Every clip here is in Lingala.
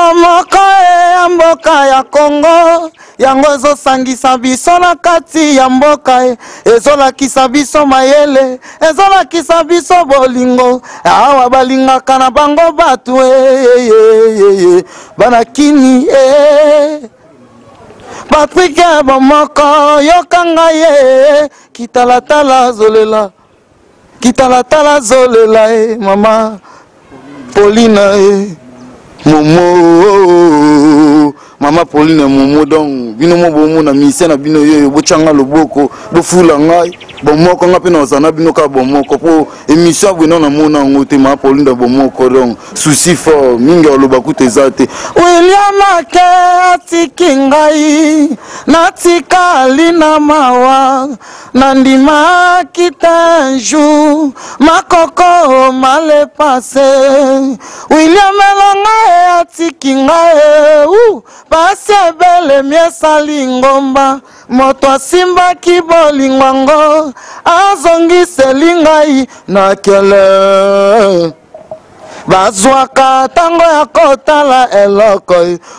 bomoko ya mboka ya Congo yango ezosangisa biso na kati ya mboka ezolakisa biso mayele ezolakisa biso bolingo awa balingaka na bango batu banakini Patrick bomoko yokanga ye kitalatala zolela mama Pauline Momo Mama Pauline Momo donc bino mo bomo na mission na bino yo bochanga loboko bofula ngai bomoko nga pe na zana bino ka bomoko po émission bino na mona ngote Mama Pauline bomoko donc souci fort mingi oloba kutezate William ake atiki ngai natika lina mawa nandima kita un jour makoko male passé William elanga atiki ngai pasi bele miesa lingomba moto simba kibolingwango azongi selingai na kele bazwaka tango ya kotala eloko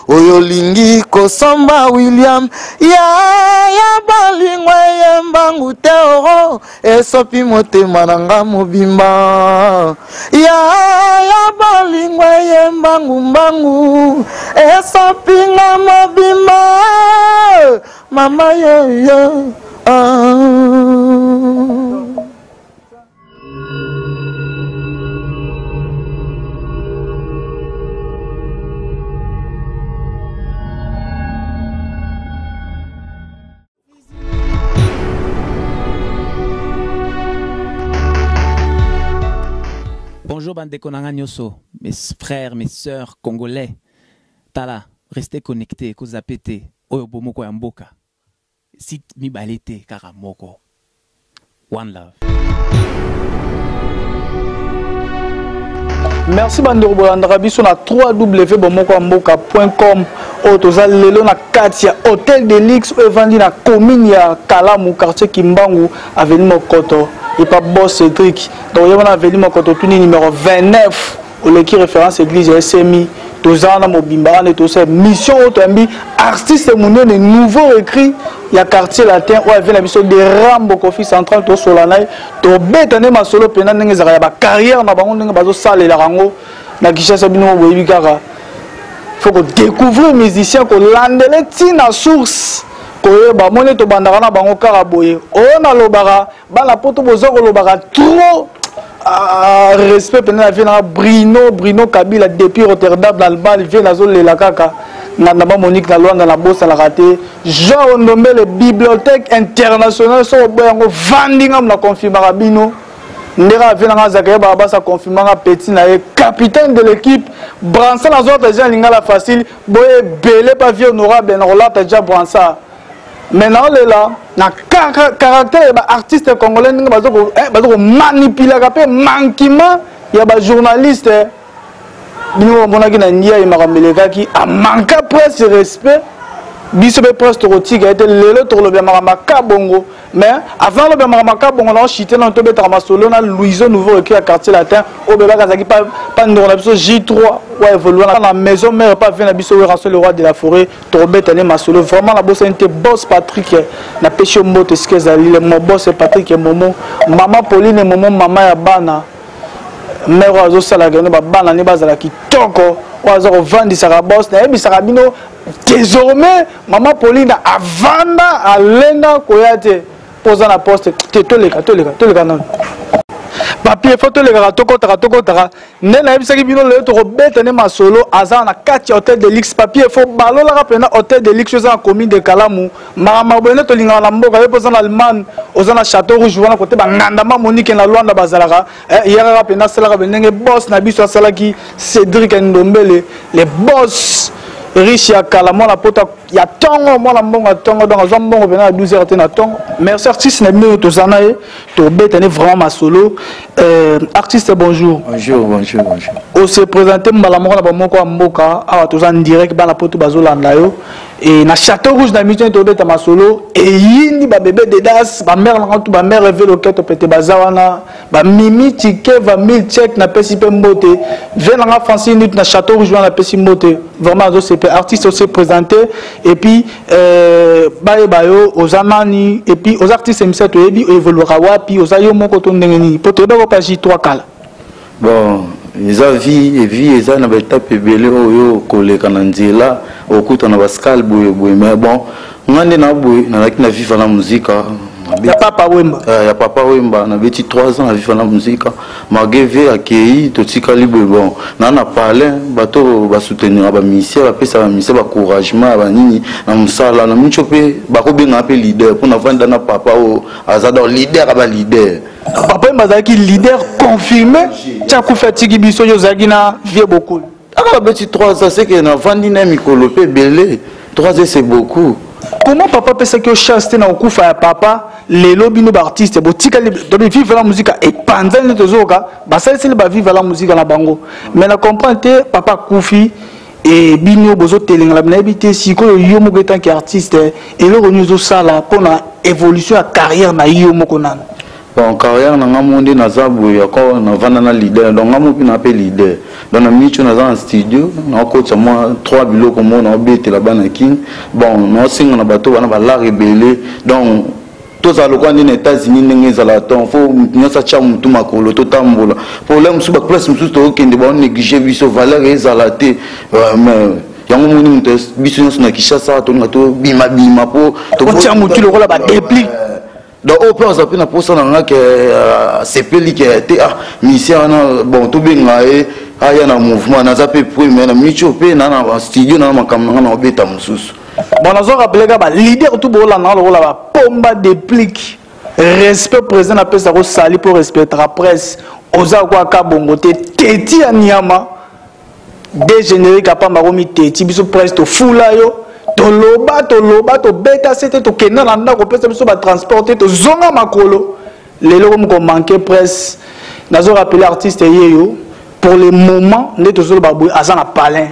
oyo lingi kosomba William ya balingwe yembangu te oro esopi motema nanga mobimba ya balingwe yembangu mbangu esopi nga mobimba mama yo Bonjour bande konanga nyoso, mes frères, mes sœurs congolais. Tala, restez connectés, kozapete, oyo bomoko ya mboka. Sit mi balete karamoko. One love. Merci Bandero Bolandra biso na www.bomokoamboka.com otoza lelo na Katia Hôtel de Luxe evandi na commune ya Kalamu quartier Kimbangu avenue Mokoto et pas boss Cédric donc yona avenue Mokoto tuni numéro 29 au leki référence église SMI tozana mobimba na tosa mission otombi artiste munene nouveau écrit ya quartier latin ou avec la mission de Rambo Kofi central to Solanai to betane masolo pena ndenge za ya ba carrière na bango ndenge bazo salela rango na Kishasa bino boyebi kaka faut que découvrir musicien ko landele tina source ko ba mone to bandaka na bango kaka boye ona lobara bana poto bozo ko lobara trop respect pena na vina Bruno Kabila depuis Rotterdam l'Allemagne vient na zo lela kaka Nandama Monique na Luanda na bossa la raté Jean nommé le bibliothèque internationale so boyango vandinga na confirmera bino ndera vena Zakaria baba sa confirmera petit na capitaine de l'équipe Bransa na zo déjà lingala facile boye belé pas vieux honorable na relata déjà Bransa maintenant là na caractère ba artiste congolais ndinga bazoko manipuler ka pe manquement ya ba journaliste bino monaki na ndia imakambeleka ki a manqué presque respect biso be presque rotique a été lelo to lo bien makaka bongo mais avant le bien makaka bongo na chité na to betara masolo na Louison nouveau écrit à quartier latin au beba kazaki pas ndona biso J3 ouais évoluer dans la maison mère pas venir biso le roi de la forêt to betane masolo vraiment la bosse était boss Patrick na pêche moto skezali le mon boss Patrick Momo maman Pauline Momo maman ya bana mère ozo sala gane ba bana ne bazala kitoko ozo vendre sa boss na ebi sa bino désormais maman Pauline avanda alenda koyate posa na poste toleka non papier photo le tokotaka nena ebisaki bino le to betane masolo aza na kati hôtel de luxe papier fo balola rapena hôtel de luxe za commune de Kalamu mama bone to linga na mboka ye posa na Allemagne ozana château rouge wana côté bangandama Monique na Luanda bazalaka yara rapena sala ka benenge boss na biso salaki Cédric Ndombele les boss riche ya Kalamu na pota ya tongo mwana mbongo tongo donc azo mbongo bena 12h te na tongo merci artiste na bino to zanaye to betane vraiment ma solo artiste bonjour bonjour on se présenter mbala moko na ba moko mboka awa to zan direct bana poto bazolanda yo et na Château Rouge na mission to beta ma solo et yindi ba bébé de das ba mère na tout ba mère rêver le quête pété bazawana ba mimi ticket va 1000 check na pesi pe mbote vient na Francine na Château Rouge na pesi mbote vraiment azo c'est artiste se présenter et puis bayo aux amani et puis aux artistes MCT to ebi évoluera wapi aux ayo moko to ndengeni poto ba page 3 kala bon ils a vie et vie ils a na étape belé oyo koleka na nzela okuta na Pascal boye mais bon ngande na boye na lakina vivre la musique ya papa Wemba na beti 3 ans à vivre la musique mageve akei to tikali boye bon na parler bato ba soutenir ba mission ba pesa ba mission ba encouragement ba nini na musala na michope ba ko benga pe leader pour na vanda na papa o azador leader ba leader papa Mazaki leader confirmé tia ku fatigi biso yo zagina vie beaucoup ah beti 3 ans c'est que na vandi na mikolo pe belé 3 ans c'est beaucoup. Comment papa peut se que chaste na okufa ya papa les lobino artistes botika de vivre la musique et pendant les tozoka ba ça c'est ba vivre la musique na bango mais na comprendre papa kufi et bino bozo telinga la habité siko yo mo tant qu'artiste et le renouveau ça là pour na évolution à carrière na yo mo konana bon carrière na ngamonde na zabu ya ko na vanda na leader donc ngamo pi na pe leader donc na micho na za studio na ko tsa moi 3 biloko mo na obete la bana king bon no singa na bato bana ba la rebelle donc tous à l'occasion des États-Unis n'engagent la ton faut nous ça tient tout makolo tout tambola problème sous place sous to kende ba négliger biso valeur ezalate mais yango moni muto biso na Kinshasa to ngato bima po to tient mutu le rôle ba déplique donc au père ça peut na posa na que c'est peli qui a été mission bon to benga aya na mouvement na za pe premier na micho pe na studio na makamanga na obeta mususu. Bon, nous avons rappelé que le leader tout le monde a pomba déplique respect président appelle ça sali pour respecter la presse aux akwaka bongote teti anyama des génériques à pas maromi teti biso presse to fula yo to loba to beta c'était to kena landa ko pesa biso ba transporter to zonga makolo lelo comme ko manquer presse nous avons rappelé artiste yeyo pour le moment ne to zo ba boy azana palin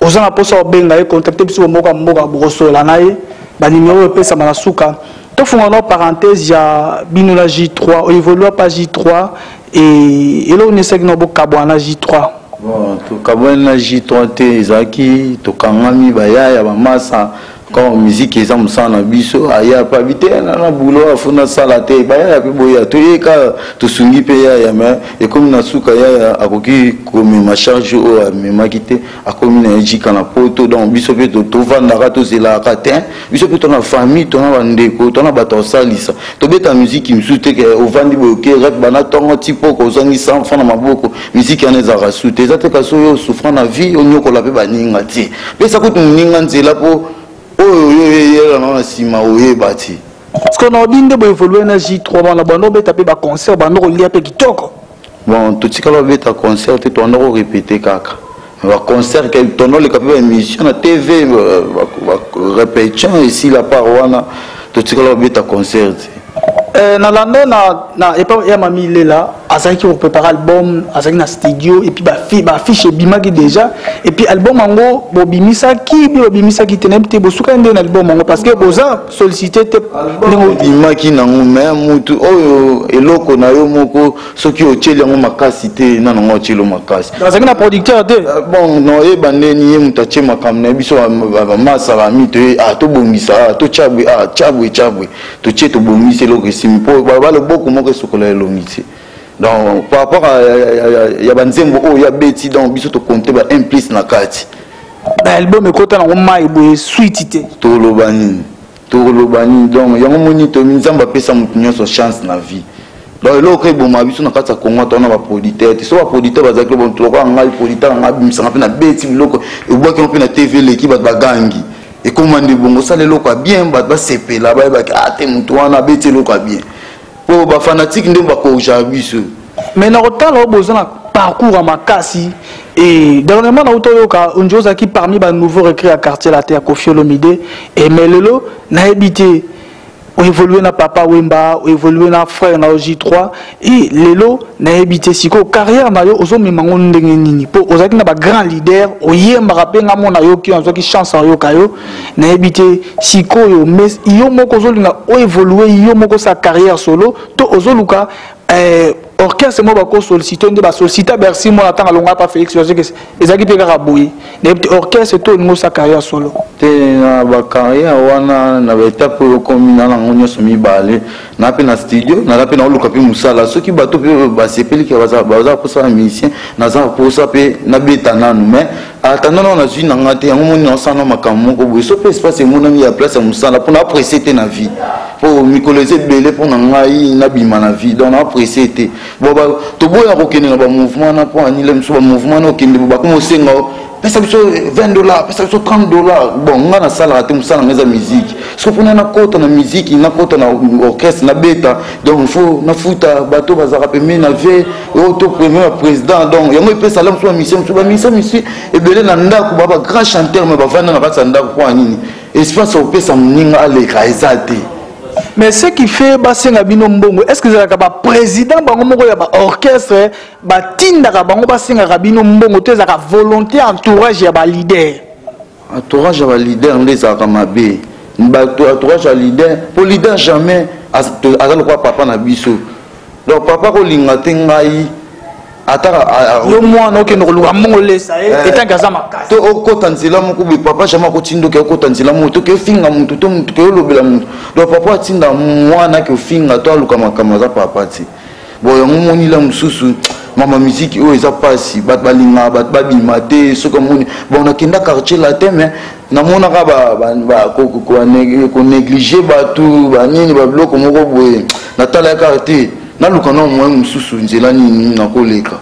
aux gens pour ça benga et contacter biso mboka broso la nae ba numéro pesa manasuka to fungana parenthèse ya bino la J3 on évolue pas J3 et là on essaie no bokabwana J3 bon to kabwana J3 te zaki to kangami baya ya ba masa quand musique les hommes sans na biso aya pas vite na boulot afuna sala te baya pe boya to yeka to sungi pe ya mais et comme na suka ya akoki comme ma charge o me makite akomi na jika na poto donc biso pe to vanda ka to zela ka te biso pe to na famille to na bandeko to na bato salisa to beta musique msute ke o vandi boke rap bana tongo tipo ko zangi sans fana maboko musique ya neza rasute za te ka so yo souffrant na vie onyoko la pe baninga ti pesa ko to ninga nzela po parce qu'on a dit de évoluer dans J3 on a bando beta pe ba concert bando lia pe kitoko bon tout ce que la beta concert tu on a répéter kaka ba concert que tono le capé émission na TV répétition ici la paroana tout ce que la beta concert na landa na et pas ya mami lela azaki pour préparer album azaki na studio et puis ba fiche bimaki déjà et puis album ango bobimisa ki tenebte bosuka ndé na album ango parce que boza sollicité te bimaki nango mais mutu oyo eloko na yo moko soki oteli yango makasi te na nango otelo makasi azaki na producteur te bon non e bandeni ye mutache makamna biso ba masa ba mito to bongisa to chabwe to che to bongisa eloko simpo ba le beaucoup moko sokola elongiti. Donc par rapport à ya banzembo o ya beti donc biso to compter ba implice na kati ba album e kota na mai boye suite to lobani donc yango moni to minzamba pesa mutunyo so chance na vie donc lo ko bon ma biso na kati Congo to na ba producteur so ba producteur ba zakle bon to ko ngai producteur ngabi misanga pe na beti loko e bo ke pe na TV l'équipe ba gangi et comment de bongo ça le loko bien ba sepela ba te mutu wana beti loko bien pour ba fanatique ndemba ko jabiso mais na autant là besoin parcours à Makassi. Et dernièrement, on a qui parmi les nouveaux recrues à quartier la terre, Kofi Olomide, et Melelo, n'a habité. On évolue na papa Wemba, on évolue na frère na J3 et lelo na habité siko carrière na yo ozo memango ndenge nini po ozaki na ba grand leader oyemba rapenga mona yo ki onzo ki chance yo kayo na habité siko yo mais yo moko zo linga o évoluer yo moko sa carrière solo to ozo luka orchestre mo bako solliciter nde ba solliciter Bercy mo natanga longa pa Félix Roger que ezaki pe ka boyi na orchestre to ngo sa carrière solo te na ba carrière wana na étape yo komina na ngonyo somi balé na pe na studio na pe na oluka pe musala soki bato pe ba sepeli ke baza posa musicien na za posa pe na beta nanu mais attendant na zui na ngate yango moni osana makambo ko bo so pe espace mo na mi ya place musala pour na apprécier na vie pour mikoloze belé pour na ngai na bima na vie donc na apprécier bon ba to boya ko kene na ba mouvement na po ani le so ba mouvement no kende ba ko mo senga pesa biso $20 pesa biso $30 bon nga na sala te musala ngeza musique so pour na kota na musique na kota na orchestre na beta donc faut na futa bato bazaka pe na ve auto premier président donc yango pesa la so mission so ba mission et belé na ndako ba grand chanteur mais ba vanda na ba ndako po ani espace au pesa mninga aleka ezate. Mais ce qui fait basenga bino mbongo est-ce que zaka ba président bango moko ya ba orchestre ba tindaka bango basenga bino mbongo te zaka volonté entourage ya ba leader entourage ya ba leader ndezaka mabe ba entourage ya leader pour leader jamais azalo kwa papa na biso donc papa ko linga te ngai ataka yo mwana okende koluka mbongo lesa etanga za makasi to okota nzela moko be papa jamais ko tindo ke okota nzela moto ke finga mutu to mutu ke lobela mutu donc papa tinda mwana ke finga to aluka makama za papa ti boyo ngomoni la mususu mama musique o eza pasi bat balinga bat babima te soko moni bon nakenda quartier la te mais na mona ka ba ko négliger batu ba nini ba bloko moko boye na tala quartier na lukana mwa mususu nzela nini na koleka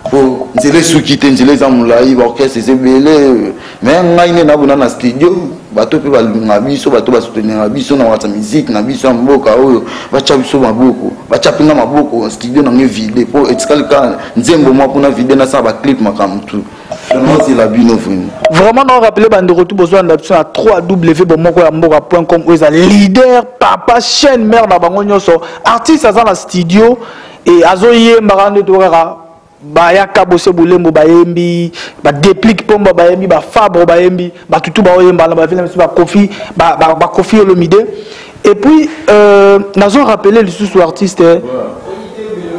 po nzela sukite nzela za mulai ba orchestre ezebele mais ngai ne na bona na studio bato pe balunga biso bato ba soutenir biso na wata musique na biso mboka oyo bacha biso maboko bacha pinga maboko studio na nge vide po etikalika nzembo mwa pona vide na sa ba clip makamtu c'est la bino vraiment on rappeler bande retour besoin d'option à www.bomoko.com où est leader papa chaîne mère na bango nyoso artiste aza na studio et azoye marande torara ba yaka bose bulembo bayembi ba déplique pomba bayembi ba fabre bayembi ba tutu ba oyemba na ba vile ba Kofi ba Kofi Olomide et puis nazo rappeler le sous artiste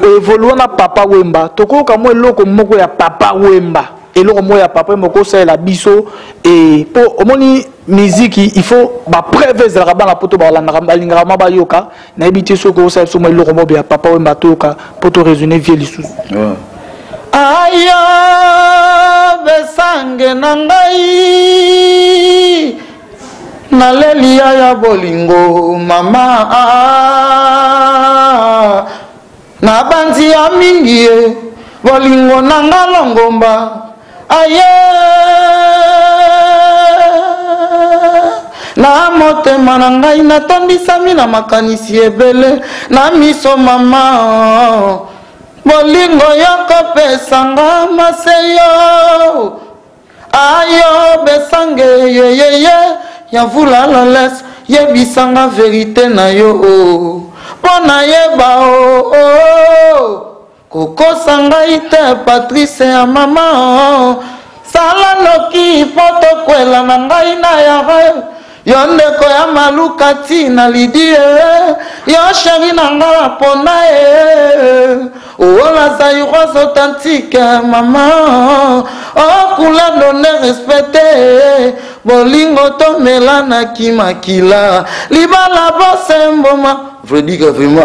évoluer na papa Wemba toko kamo eloko moko ya papa Wemba et le mot ya papa moko c'est la biso et pour omoni musique il faut ba prévez la rabana poto ba la lingrama ba yoka na ebité soko ça so mo le mot ya papa Wemba toka poto raisonner vieux lisou ayo besange nangai nalelia ya bolingo mama na banzi ya mingi bolingo nanga longomba aye na motema na ngai natondisami na makanisi ebele na miso mama bolingo yokopesanga maseyo ayo besange yeyeye yavula lales yebisanga verite na yo pona yeba kokosa ngai te Patrice ya mama sala noki poto kwela na ngai na yare yo ndeko ya maluka tina lidie yo sheri na ngai pona ola zaïros authentique mama okula donne respecté bolingo to melana kimakila libala bosemboma Freddy a vraiment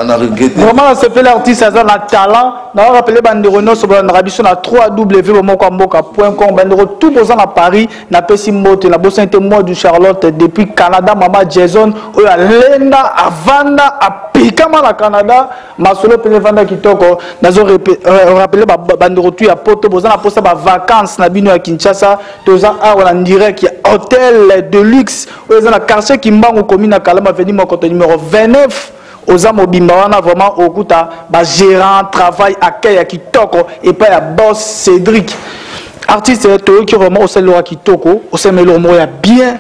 na regretté. Vraiment c'est fait l'artiste ça a talent. On rappelé Banderono sur la rabition à www.bomoko.com Bandero tout besoin à Paris na pesi mote la bossa était moi du Charlotte depuis Canada mama Jason o ya lenda avanda apikama la Canada masolo pele vanda kitoko nazo rappelé Bandero tout ya poto besoin na posa ba vacances na bino ya Kinshasa toza en direct ya hôtel de luxe o za na quartier Kimbangu commune na Kalama avenue Mokoto numéro 29 oza mobimba wana vraiment okuta ba gérant travail accueil à kitoko et pas ya boss Cédric artiste qui vraiment au selo à kitoko au semelo mo ya bien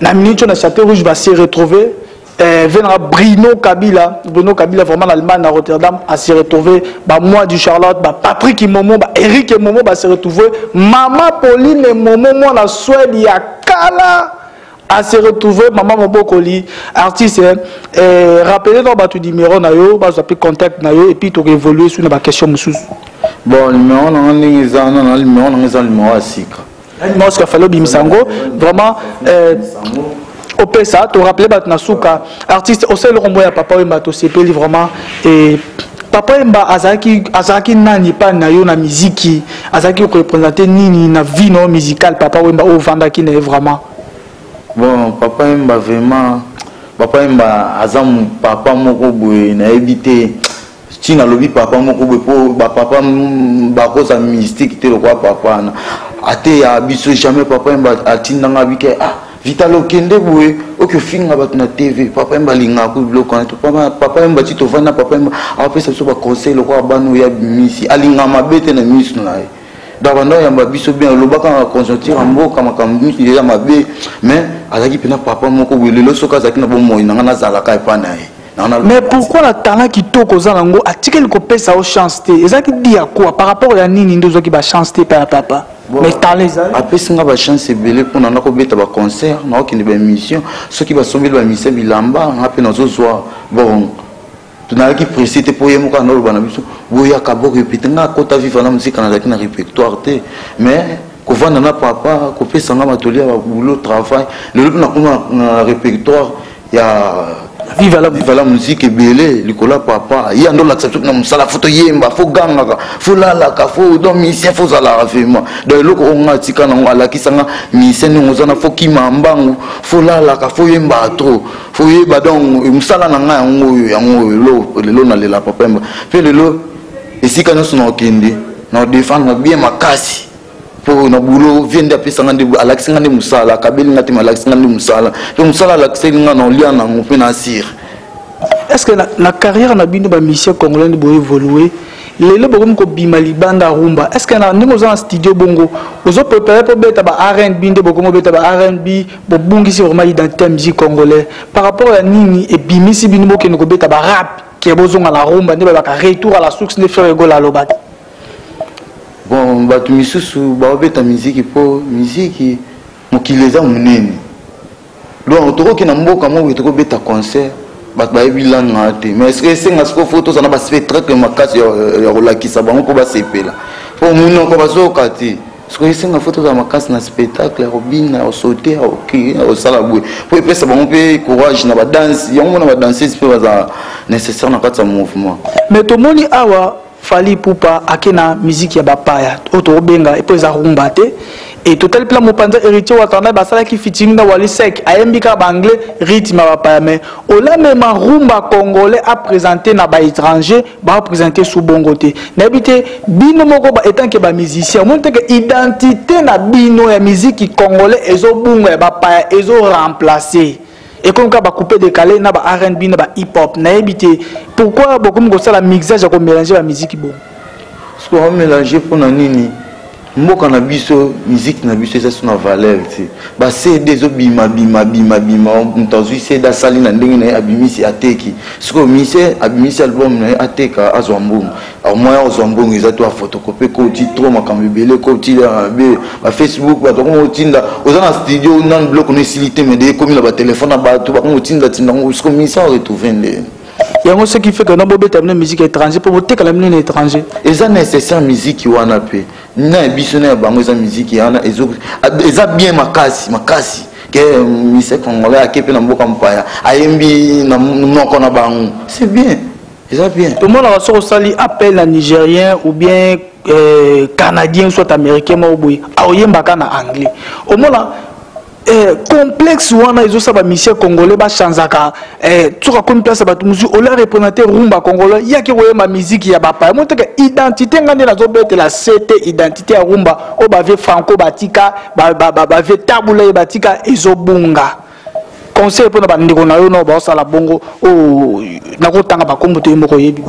na minute na chapeau rouge va se retrouver viendra Bruno Kabila vraiment l'Allemagne à Rotterdam à se retrouver bah moi du Charlotte bah Patrick Momo bah Eric et Momo bah se retrouver maman Pauline et Momo moi la Suède il y a Kala à se retrouver maman Mobokoli artiste rappelez donc bah tu numéro na yo bah tu contact na yo et puis tu évoluer sur la question monsieur bon numéro na numéro asika numéro ska falo bimisango vraiment au PSA, tu rappelles Batnasuka, artiste au seul rombo ya papa Wemba to sepeli vraiment et papa Wemba azaki nani pa na yo na musique azaki représenter nini na vie no musicale papa Wemba au vanda qui n'est vraiment bon papa Wemba vraiment papa Wemba azam papa moko boye na ebité tina lobi papa moko boye po papa ba cause mystique te lo kwa papa na ate ya biso jamais papa Wemba atinda ngabike Vitalo Kende boué, ok film about na TV, papa mba linga ku bloc on papa mba tito vana papa mba après ça soit conseil le quoi banu ya misi alinga mabete na misu na davando ya biso bien lobaka consentir mboka makambi déjà mabe mais azaki pena papa moko lelo soka zaki na bomo ina na zala ka epana mais pourquoi la talent qui toko zango atike ko pesa au chance té ezaki dia quoi par rapport à nini ndozo ki ba chance té pa papa mais talent après singa ba chance belé pour na ko beta ba concert na okini ba émission ceux qui ba sombeli ba mise bilamba ngape na zozwa bon tunaki précité pour yemo ka no bana biso boya ka bo répéter na kota vivre na musique na zaki na répertoire té mais ko vanda na papa ko pesa nga matoli ba boulot travail le na ko na répertoire ya vive la musique et belé likola papa il y a ndo l'accepte na musala photo yemba fo ganga fo lala ka fo do mission fo zala vraiment donc loko onga tika na ngala kisanga mission ni ngozana fo kimambangu fo lala ka fo yemba trop fo yeba donc musala na nga yango lo na lela papa mba pe lelo esika no sono kende na défendre bien makasi pour na boulot vient d'appeler ngande alaxi ngande musala kabeli ngati malaxi ngande musala to musala alaxi ngana lia na mo pena sir est-ce que la carrière na bino ba mission congolais bo évoluer lelo bokom ko bima libanda rumba est-ce que na ndimo za studio bongo ozo préparer pour beta ba R&B ndé bokom beta ba R&B bo bungisi vraiment identité musique congolais par rapport à nini et bimisi bino ke no beta ba rap qui bozonga la rumba ndé ba ka retour à la source ne faire égal à l'obati bon batu misusu baobeta musique po musique mokileza munene donc tokoki na mboka mo toko beta concert bat baebila ngate mais est-ce que senga siko photo ça na ba spectacle makasi ya rolakisa bango po ba sepela po muno ko bazoka ti siko senga photo za makasi na spectacle ya robina au sauter au sala boue po epesa bango pe courage na ba danse yango na ba danseuse pe baza nécessaire na kati ya mouvement mais tomoni awa Fali Poupa akena musique ya bapaya oto benga et puis za rumba te et total plan mopanza héritier watanda basala ki fitting na wali sec ayembika ba anglais rythme bapaya mais ola même rumba congolais a présenté na ba étranger ba présenter sous bongo te na bité bino moko ba étant que ba musicien monte que identité na bino ya musique congolais ezo bunga bapaya ezo remplacer et comme quand couper décalé na ba R&B na ba hip hop na ebité pourquoi beaucoup me ça la mixage à mélanger la musique bon parce qu'on mélanger pour na nini mboka na biso musique na biso ça son valeur tu ba c'est des obima bima mtazui c'est da sali na ndenge na abimisi ateki siko mise abimisi album na ateka azwambungu au moins azwambungu ezatu a photocopie ko ti trop makambe belé ko ti ba Facebook ba to ko tinda ozana studio nan bloc no silité mais de comme la ba téléphone ba to ba ko tinda ngo siko mise retrouver ndé yango ce qui fait que non bobé terminer musique étrangère pour voter quand même étranger et ça nécessaire musique wana pe na biso na bango za musique yana eza bien makasi que musique congolais akepe na mboka mpaya ayembi na noko na bango c'est bien eza bien tout le monde a sur sali appel à nigérien ou bien canadien soit américain mo boy ayemba kana anglais au moins complexe wana izo saba mission congolais ba chanzaka tuka comme place ba tumuzu ola représenter rumba congolais ya ki royema musique ya bapa monte que identité ngande na zo bete la CT identité ya rumba o ba ve franco batika ba ve tabula batika izo bunga conseil pour na bandeko na yo no ba sala bongo o na ko tanga ba kombo te moko yebi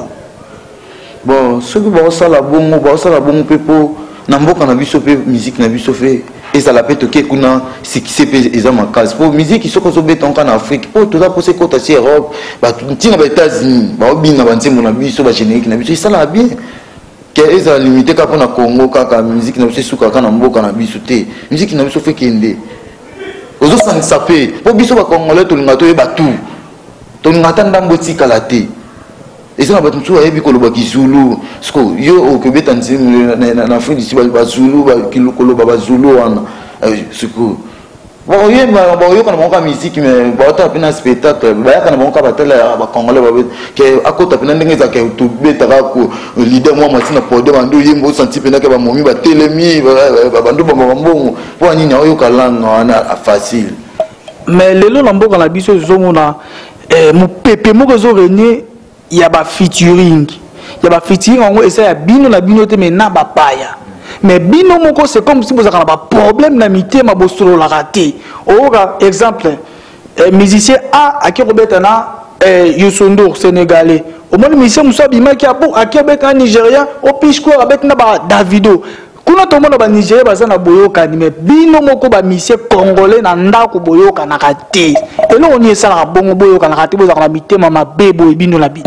bon ceux qui ba sala bongo pepo na mboka na biso pe musique na biso fe et ça la peut toquer kuna c'est qui c'est ils ma case pour musique ils sont ko beta en Afrique pour tout ça pour c'est côté ci Europe ba tina ba États-Unis ba obina ba nzembo na biso ba générique na biso ça la bien que ils a limité ka na Congo ka musique na biso suka ka na mboka na biso te musique na biso fe kende ozo sang sapé pour biso ba congolais to linga to e ba tout to linga tanda mboti kala te ils ont battu à Ebi Koloba Zulu, sko yo au Québec en Afrique d'ici ba Zulu ba kilo Koloba ba Zulu wana sko bon yo kana monka musique mais ba ta pena spectacle ba ya kana monka ba tela ba congolais ba ke akota pena ndenge za ke to beta ko leader moi matina pode ba ndo yembo senti pena ke ba momi ba telemi ba ndo ba mbongo po nini yo kalanga na facile mais lelo na mboka na biso zomona mo pepe moko zo renier il y a ba featuring en essa ya bino na bino te mais na ba paya mais bino moko c'est comme si vous avez un problème na mité ma bosolo la raté oka exemple musicien a qui robeta na Youssou sénégalais au moins musicien musa bima qui a pour a qui robeta nigérien au pisco avec na ba Davido kuna to mona ba Nigeria bazana boyoka ni mais bino moko ba musicien congolais na ndako boyoka na raté et là on y ça la bongo boyoka na raté vous avez na mité mama bebo bino la bi.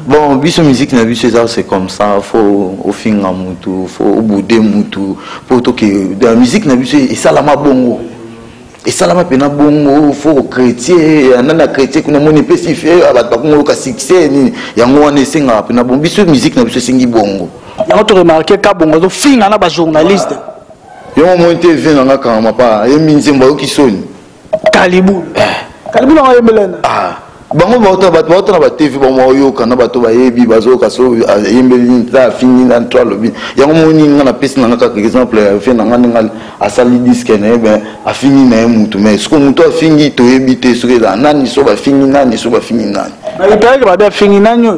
Bon, biso musique na biso c'est comme ça, faut au finga mutu, faut au boudé mutu, pour to que de la musique na biso et ça la ma bongo. Et ça la ma pena bongo, faut chrétien, nana chrétien kuna moni pesifé aba kongo ka succès ni yango wana senga pena bongo. Biso musique na biso singi bongo. Yango to remarquer ka bongo zo finga na ba journaliste. Yo mo TV na ngaka ma pa, yemi nzemba yo kisoni. Kalibu. Kalibu na yembelena. Ah. Bango bato na ba TV ba mo yo kana bato ba yebi bazo ka so yembeli ta fini na toi lobi yango moni ngana pesi na ngaka exemple fait na ngana asali disque na ben a fini na mutu mais ce que mutu a fini to yebi te so la nani so ba fini nani so ba fini nani na ipeke ba fini nani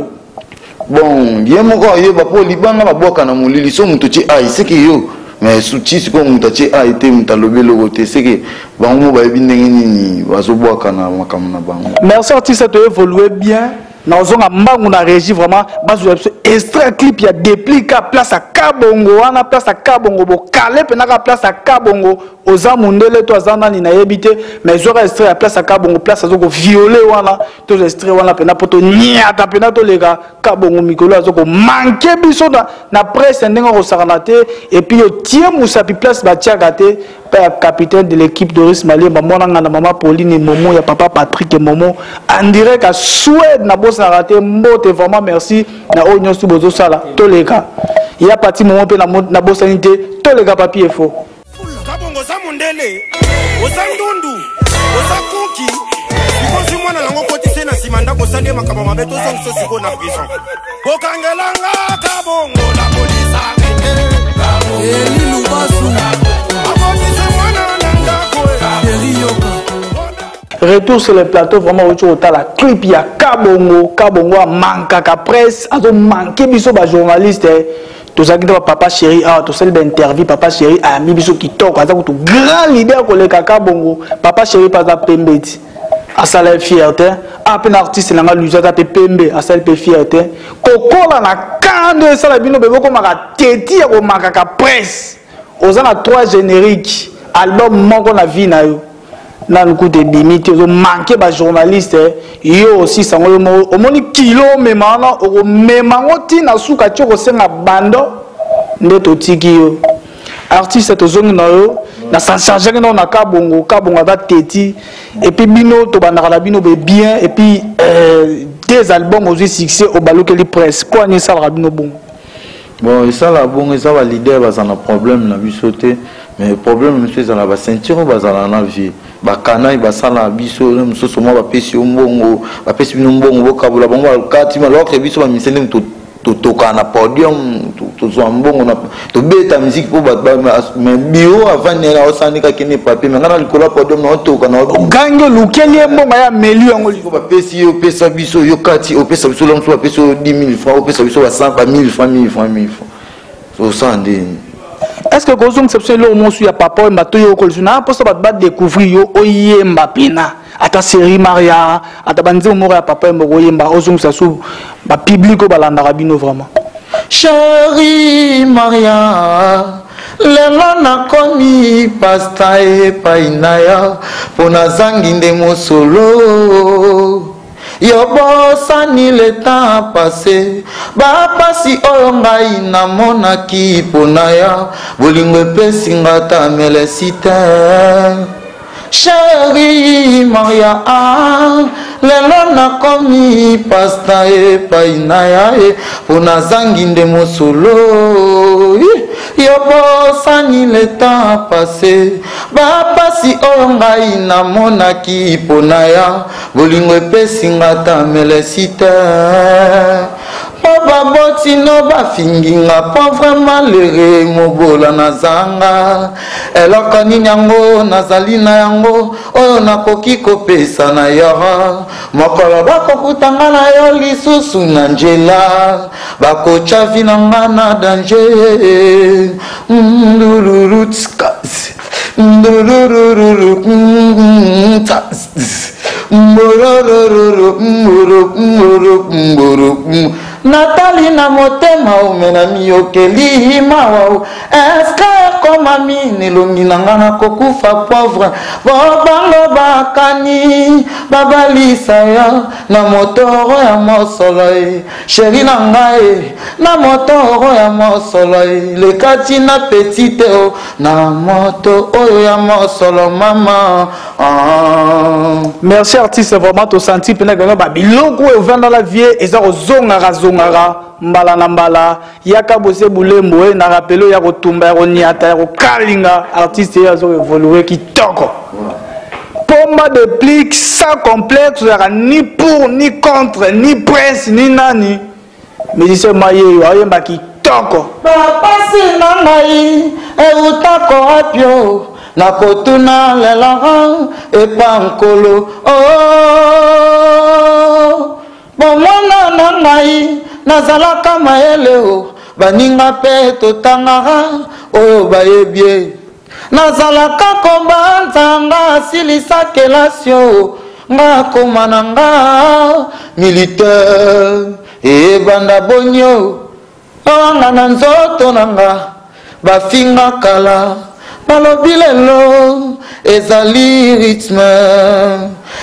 bon yemo ko yeba po libanga maboka na mulili so mutu ti ai c'est que yo mais souci c'est comme mutachi a été mutalobelo côté c'est que bango ba bindenge nini bazoboka na makamna bango merci artiste to évoluer bien na ozonga mbangu na régie vraiment bazo extrait clip ya déplica place à kabongo wana place à kabongo bo calé pe na place à kabongo oza mundele to azana ni na yebité mais zora extrait à place à kabongo place azoko violer wana to extrait wana pe na poto nyata pe na to lega kabongo mikolo azoko manquer biso na presse ndenge ko sakanate et puis yo tie musapi place ba tiakate capitaine de l'équipe Doris Malien mona ngana mama Pauline Momo ya papa Patrick Momo en direct à Suède na bossa raté mbote vraiment merci na onyo su bozo sala toleka il y a parti moment pe na bossa nité toleka papier faux kabongo za mundele ozandundu ozakuki ikozi mwana lango kotise na simanda kosande makaba mabeto zonso siko na prison kokangelanga kabongo la polisa retour sur le plateau vraiment autour de la clip ya kabongo a manqué ka presse a manqué biso ba journaliste to zaki ba papa chéri to sel ba interview papa chéri a mi biso kitoko aza ko grand leader ko le kabongo papa chéri pas za pembeti a sala fierté a pe artiste na nga luza ta pembe a sala pe fierté kokola na kande sala bino bebo ko maka teti ya ko manqué ka presse ozana 3 génériques album moko na vie na yo na nous de limite au manquer ba journaliste yo aussi sango au moni kilo memana au memangoti na suka tiko senga bando ndeto tiki yo artiste to zongi na yo na sans changer na kabongo da teti et puis bino to banaka bino be bien et puis des albums aux succès au balokeli presse quoi ni ça bino bon bon ça la bon ça va leader ba ça na problème na bisoté mais le problème monsieur ça la ba ceinture ba ça na vie bakana basala biso musoso mo bapesi mbongo bapesi bino mbongo bokabula bango alkati maloko biso ba misende to tokana podium to zo mbongo na to beta musique po ba mais bio avant na osandika kene papier mais ngana likolo podium na toka na gango lukeli mbongo ya meli yango liko bapesi yo pesa biso yo kati opesa biso lonso bapesi 10 000 francs opesa biso 100 000 francs 1000 francs so sande est-ce que kozong c'est le moment où papa mbato yo kolzuna pour ça ba découvrir yo oyemba pena ata série Maria ata banze mo ya papa mboko yemba ozong ça sou ba public ko balanda rabino vraiment chérie Maria lelo nakomi pasta epai na yo mpo nazangi nde mosolo yo bosani le temps passé bapasi oyo ngai namonaki mpo na yo bolingo epesinga ta melesi te chérie Maria lelo nakomi pasta epai na ya mpo nazangi nde mosolo yo bosani le temps passé bapasi oyo ngai namonaki mpo na ya bolingo epesinga ta melesi te po baboti no bafinginga po vraiment lere mobola nazanga eloko nini yango nazali na yango oyo nakoki kopesa na yo mokolo bakokutanga na yo lisusu na nzela bakotya vi na nga na danger ndululu tskasi ndululu natali na motema omena miyokeli mawa eske komami nelongi na nga nakokufa pauvre bobango bakani babalisa ya na motoro ya mosolo sheri na ngai na motoro ya mosolo lekati na petite na moto oyo ya mosolo mama merci artiste vraiment to senti pena gano ba biloko e vanda la vie eza kozongara zongara mbala na mbala yaka bose bulembo e na rappelo ya kotumba ya koniata ya kokalinga artiste ya zo évoluer kitoko pomba de plique sans complexe ni pour ni contre ni prince ni nani musicien mayeyo ayemba kitoko bapasi na ngai eutako apio nakotuna lelanga epankolo bomwana na ngai nazalaka mayele baninga mpe totangaka oyo bayebie nazalaka kobanzanga asilisa kelasio nga koma na nga militaire ebanda bonio awanga na nzoto na nga bafinga kala balobi lelo ezali rythme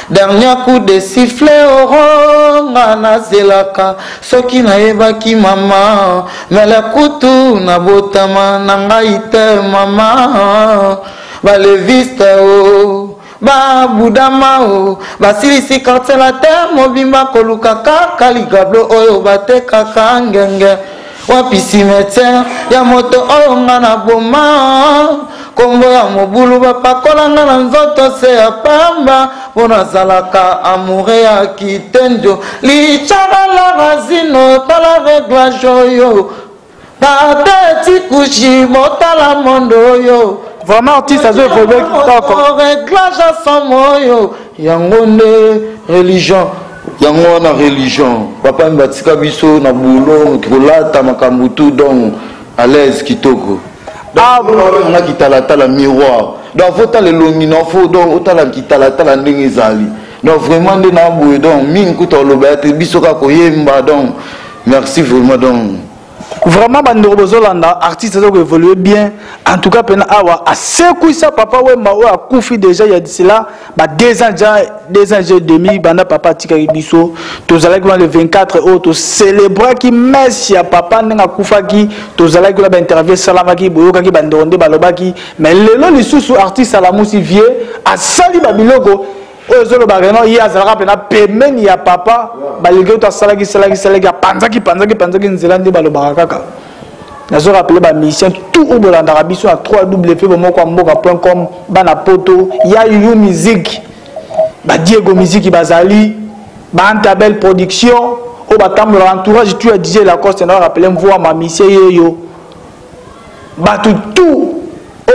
dernier coup de sifflet oronga nazelaka soki nayebaki mama mele kutu nabotama na ngai te mama baleviste babudama basilisi kartela te mobimba koluka kaka ligablo oyo batekaka ngenge wapi cimetière ya moto oyo nga na boma kombo ya mobulu bapakola nga na nzoto se ya pamba mpo nazalaka amoure ya kitenjo lichaka la razino tala reglage oyo bateti kushi botala mondo oyo vraiment artiste azo évoluer kitoko reglage asomo oyo yango nde religion yango wana religion papa mbatika biso na boulot kolata makambo tout donc à l'aise kitoko on a kitala miroir donc faut tala longi non faut donc otala kitala ndenge ezali donc vraiment nde na boye donc mingi kuta oloba te biso ka koyemba donc merci vraiment donc vraiment bandeko bozolanda artiste azo évoluer bien en tout cas pena awa asekwisa papa wemba oyo akufi déjà ya cela ba 2 ans et demi banda papa tikaki biso tozalaki le 24 oyo tocélébraki messe ya papa ndenge akufaki tozalaki ba interview salamaki boyokaki bandeko nde balobaki mais lelo lisusu artiste alamusi vie asali babiloko oyo zoloba reno ye azalaka pena pemeni ya papa balingi to asalaki panzaki nzela nde balobaka kaka nazo rappeler ba mission tout au bolandaka biso à 3w.mboka.com bana poto ya yu musique ba Diego musique bazali ba Antabel production o batambola entourage tu a DJ Lacoste na rappeler mvoa ma mission yeyo ba tout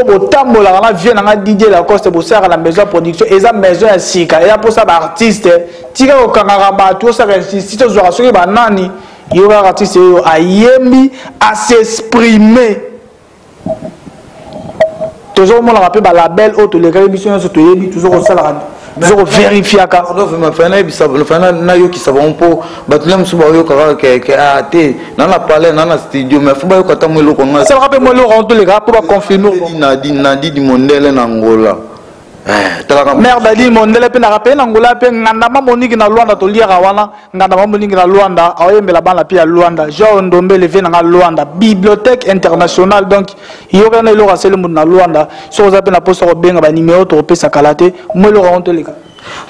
obotambola na vie na DJ Lacoste bosaka la maison production eza maison ya sika ya posa ba artiste tika okangaka bato osaka institut zo soki ba nani yoka artiste yo ayembi à s'exprimer toujours mon rappel ba label auto les gars biso nyonso toyebi toujours ça la toujours vérifier ka ma fana bisa le fana na yo ki savon po batulem suba yo ka ke ate na la parler na na studio mais faut ba yo kata mo loko nga ça rappel mo loko to les gars pour confirmer nadi di mondele na Angola merde ali mondele pe na rappel na Angola pe nganda ma moniki na Luanda to liaka wana nganda ma moniki na Luanda ayembela bana pe ya Luanda Jean Ndombe levé na Luanda bibliothèque internationale donc yoka na loko asele mu na Luanda so za pe na poste ko benga ba numéro to pe sa kalate mo loko to les gars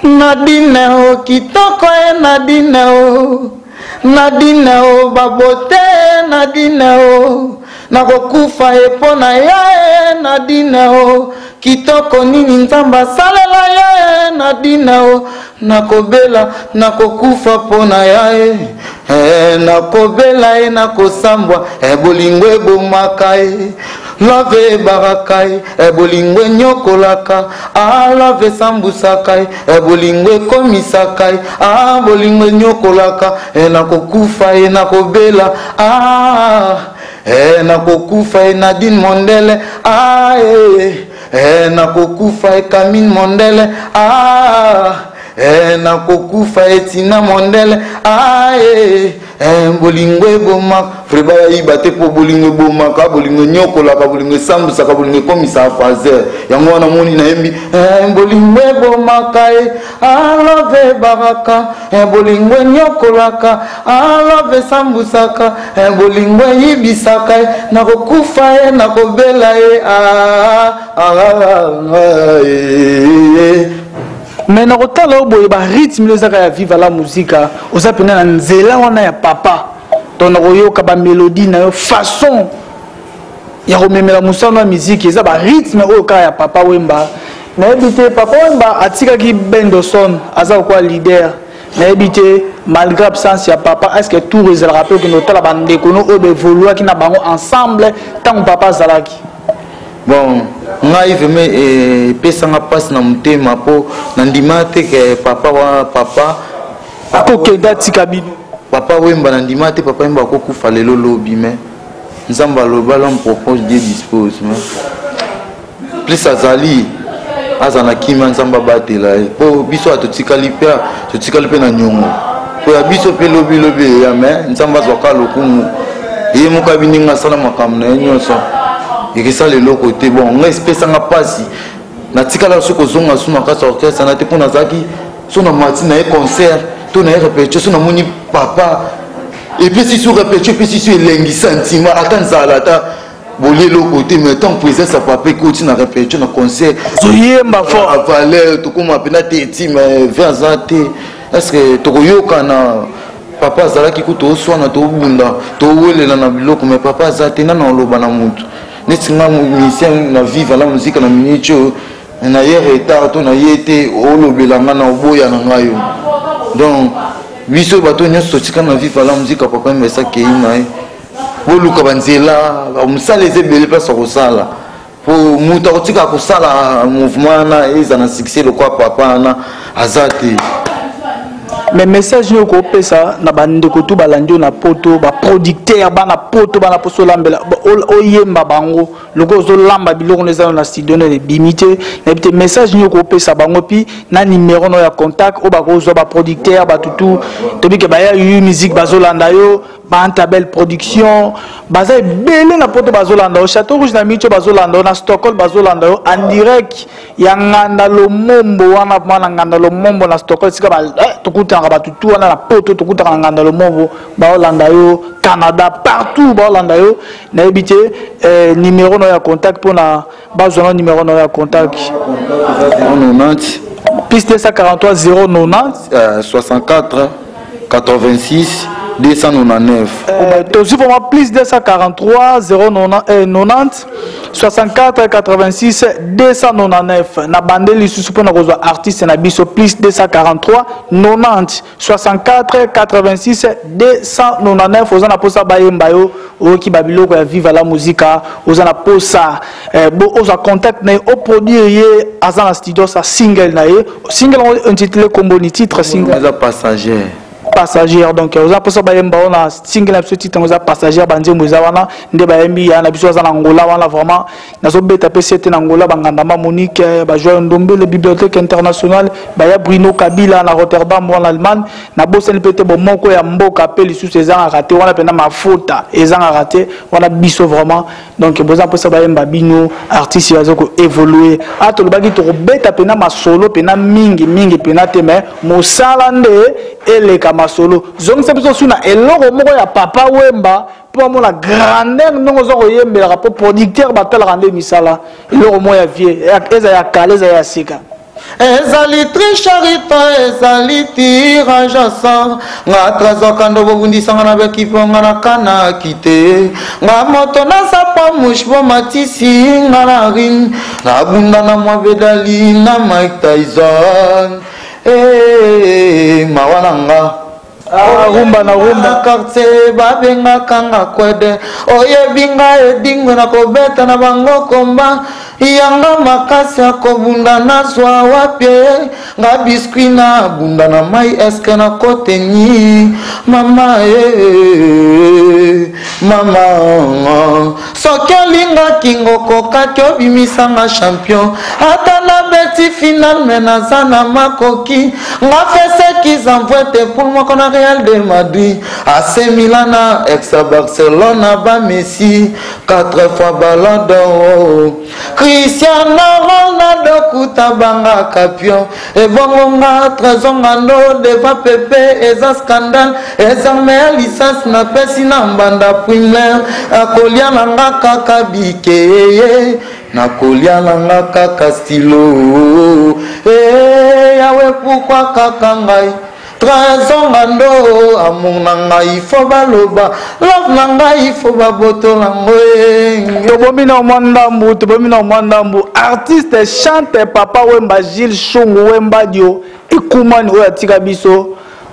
Nadine o kitoko e Nadine o babote Nadine o nakokufa epona ya Nadine o kitoko nini nzamba salela ya Nadine o nakobela nakokufa pona ya nakobela e nakosambwa bolingo ebomaka e love barakai bolingo nyokolaka love sambusakai bolingo komisakai bolingo nyokolaka nakokufa nakobela nakokufa Nadine Mondele nakokufa Camille Mondele nakokufa Tina Mondele bolingo eboma freba ibate po bolingo eboma ka bolingo nyokola ka bolingo sambusa ka bolingo komisa fazer yango wana moni na yembi bolingo eboma ka love baraka bolingo nyokola ka love sambusa ka bolingo ibisaka nakokufa nakobela mais na kotala oboye ba rythme les ya viva la musique oza pena na nzela wana ya papa to na koyoka ba mélodie na yo façon ya komemela musano ya musique eza ba rythme oyo ka ya papa Wemba na ebité papa Wemba atikaki Bendoson aza quoi leader na ebité malgré absence ya papa est-ce que tout les rappelle que notala ba ndeko no obe évoluer ki na bango ensemble tant papa zalaki bon ngai veme pesanga passe na mutema po na ndima te ke papa wa papa akokenda tika bino papa Wemba na ndima te papa Wemba akokufa lelo lobi mais nzamba loba l'homme propose Dieu dispose mais plus azali azana kima nzamba batela po biso atotikali pe na nyongo po ya biso pe lobi ya mais nzamba zwaka lokumu ye moka bininga sala makambo na nyonso et ça le côté bon on espèce en passe na tikala soko zonga suna ka orchestre na te pona zaki sona matin na concert to na répétition sona moni papa et puis si sur répétition puis si sur lengi sentiment atanzala ta bolé le côté mais tant présence sa papa écoute na répétition na concert zoyemba fort valeur to comme pena te mais vers est-ce que to yoka na papa zalaki ko to swana to bunda to welela na biloko mais papa zate na loba na mutu netinga musicien na vivre la musique na minute na hier retard to na yete olobelanga na oboya na ngayo donc biso bato nyonso tika na vivre la musique papa mbesa keina boluka banzela musala ezebele place kosala po muta kotika kosala mouvement na eza na succès le quoi papa na azate mais message nous ko ça na bande ko tout balandi na poto ba producteur bana poto bana poso lambela oyemba bango loko zo lamba biloko neza na studio na bimité na petit message nous ko ça bango pi na numéro no ya contact o ba ko zo ba producteur ba tutu to bi ke ba ya musique bazolanda yo ba belle production baza belé na poto bazolanda au Château Rouge na micho bazolanda na Stockholm bazolanda yo en direct ya nganda lo mombo wana mana nganda lo mombo na Stockholm sika ba tukuta ba tutu wana na poto tukuta nganda lo mombo ba Holanda yo Canada partout ba Holanda yo na ebité numéro no ya contact pour na bazona numéro no ya contact 90 plus 243 090 64 86 299. Toujours pour moi, plus 243 090 64 86 299. Na bande lisusu pour nous artiste na biso plus 243 90 64 86 299. Aux ana posa bayemba yo oki babilo ko viva la musique aux ana posa bo aux contact na au produit ye azana studio sa single na ye single intitulé comme titre single les passagers. passagère. Donc oza posa bayemba on a single episode titre oza passagère banzembo ezawana nde bayembi ya na biso za na Angola wana vraiment nazo beta PCT na Angola bangandama Monique ba joueur Ndombe le bibliothèque internationale baya Bruno Kabila na Rotterdam en Allemagne na bosel pété bon moko ya mboka pe lisusu ezanga raté wana pena mafuta ezanga raté wana biso vraiment donc boza posa bayemba bino artiste yazoko évoluer atolobaki to beta pena masolo pena mingi pena te mais mosala nde eleka masolo zongisa biso suna eloko moko ya Papa Wemba pour la grandeur non zo yembela rapport producteur batala rande misala eloko moko ya vie eza ya kale eza ya sika ezali tricharito ezali tirage à sang nga trazoka ndo bobundisanga na bekipo nga na kana kite nga moto na sapa mushbo matisi nga na ring na bunda na mwabedali na Mike Tyson mawana nga rumba na rumba quartier babenga kanga kwede oyebinga edingwe na kobeta na bango komba yanga makasi akobunda na zwa wapye nga biskuit na bunda na mai eske na kotenyi mama mama soki olingaki ngokokaki obimisanga champion ata na beti final me naza na makoki nga feseki zamvwete pour moko na Real de Madrid AC Milan na ex Barcelona ba Messi 4 fois ballon d'or Cristiano Ronaldo kutabanga kapion e bongonga trezonga no deva pepe eza scandale eza meilleure licence na pesi na mbanda primaire akolia nanga kaka bikeye na kolia nanga kaka stilo yawe pourquoi kaka ngai trezonga ndo amour nanga ifo baloba love nanga ifo babotola ngoe tobomi na mwandambu artiste chante Papa Wemba Gilles Shungu Wemba dio ekumani oyo atika biso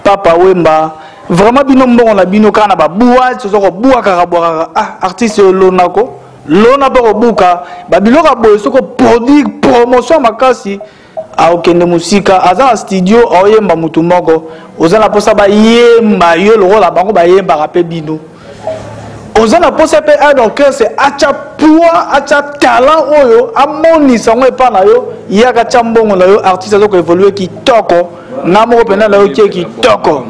Papa Wemba vraiment bino mbongo na bino kana babuwa tozoko buwa kaka bwa artiste lonako lona boko buka babiloka boye soko produit promotion makasi aokende musika aza na studio aoyemba mutu moko oza na posa bayemba yo lokola bango bayembaka mpe bino oza na posa mpe un orchestre acha poids acha talent oyo amonisa yango epa na yo yaka acha mbongo na yo artiste azoko évolue kitoko nga moko mpena na yo kie kitoko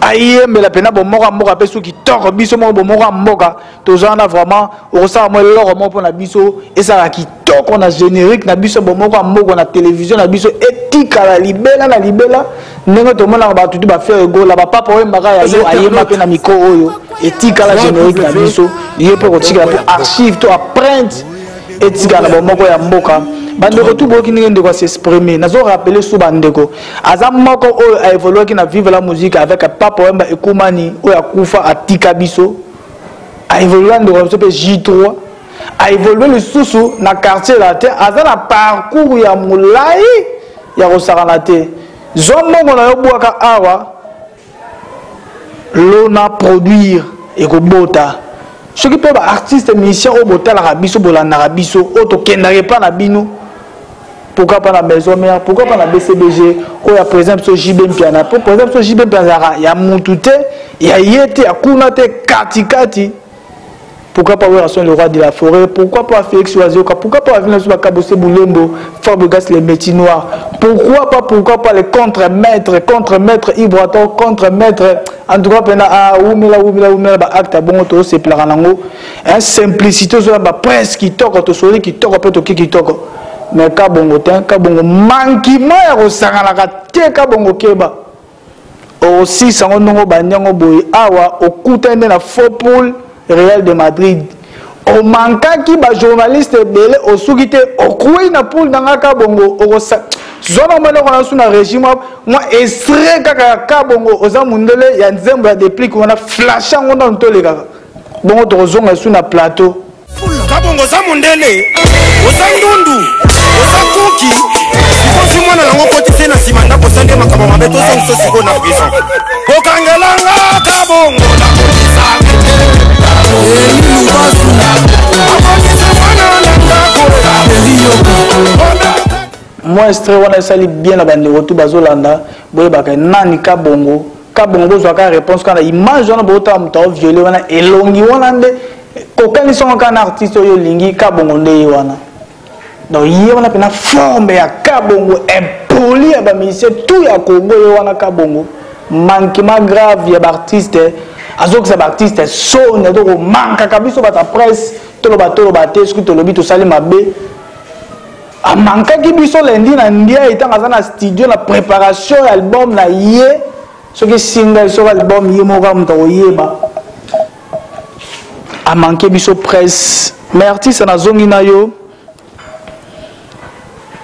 ayembela pena bomoka mboka pe soki kitoko biso moko bomoka mboka toza na vraiment okosala mo eloko moko mpona biso ezala kitoko na générique na biso bomoka mboka na télévision na biso etikala libela na libela ndenge tomonaka bato tu bafaire egola bapapa oyembaka ya yo ayemba mpe na mikro oyo etikala générique na biso ye mpe kotikala mpe archive to aprinte etikala na bomoko ya mboka bandeko tu boki ndenge ndeko s'exprimer nazo rappeler sous bandeko aza moko oyo a évolué qui na vivre la musique avec Papa Wemba ekumani oyo akufa atika biso a évolué ndeko biso pe J3 a évolué le susu na quartier la terre aza na parcours ya mulai ya kosakana te zombongo na yo bwaka awa lona produire ekobota soki mpe baartiste musicien oyo botalaka biso bolandaka biso oyo tokendaka epa na bino pourquoi pas la maison mère pourquoi pas la BCBG ou ya par exemple sur JB Mpiana pour par exemple sur JB Mpiana ya mutute ya yete ya kunate katikati pourquoi pas relation le roi de la forêt pourquoi pas Félix Oazioka pourquoi pas venir sur Kabose Boulembo Fabregas les métiers noirs pourquoi pas les contre-maîtres Ibrato contre-maître en tout cas pena oumela ba acte bon to se plaranango un simplicité zo ba presque kitoko to soli kitoko pe to kitoko mais kabongo ten kabongo mankima ya kosanganaka te kabongo keba aussi sango ndongo banyango boye awa okutende na faux poule Real de Madrid o mankaki ba journaliste belé osuki te okuyi na poule nanga kabongo okosa zona mwana kona suna régime moi extrait kaka kabongo oza mundele ya nzembo ya déplique wana flashant ngona ntoleka bongo tozonga suna plateau kabongo za mundele oza ndundu oza kuki sikosi mwana lango kotise na nsima ndako sande makaba mabe tozongisa siko na prison kokangelanga kabongo na kodisa moi extrait wana esali bien na bandeko tu bazolanda boyebaka nani kabongo kabongo zwaka réponse kana image wana bota muta violé wana elongi wana nde kokani songa kana artiste oyo lingi kabongo nde wana donc yé wana pena forme ya kabongo impoli ya ba musicien tout ya Congo yo wana kabongo manquement grave ya ba artiste azok sa ba artiste son na donc manka kabiso ba ta presse tolo ba te esku tolo bi to sali mabe a manka ki biso lendi na ndia itanga za na studio na préparation ya album na yé ce que single sur album yé mo ga mto yeba a manqué biso presse mais artiste na zongi na yo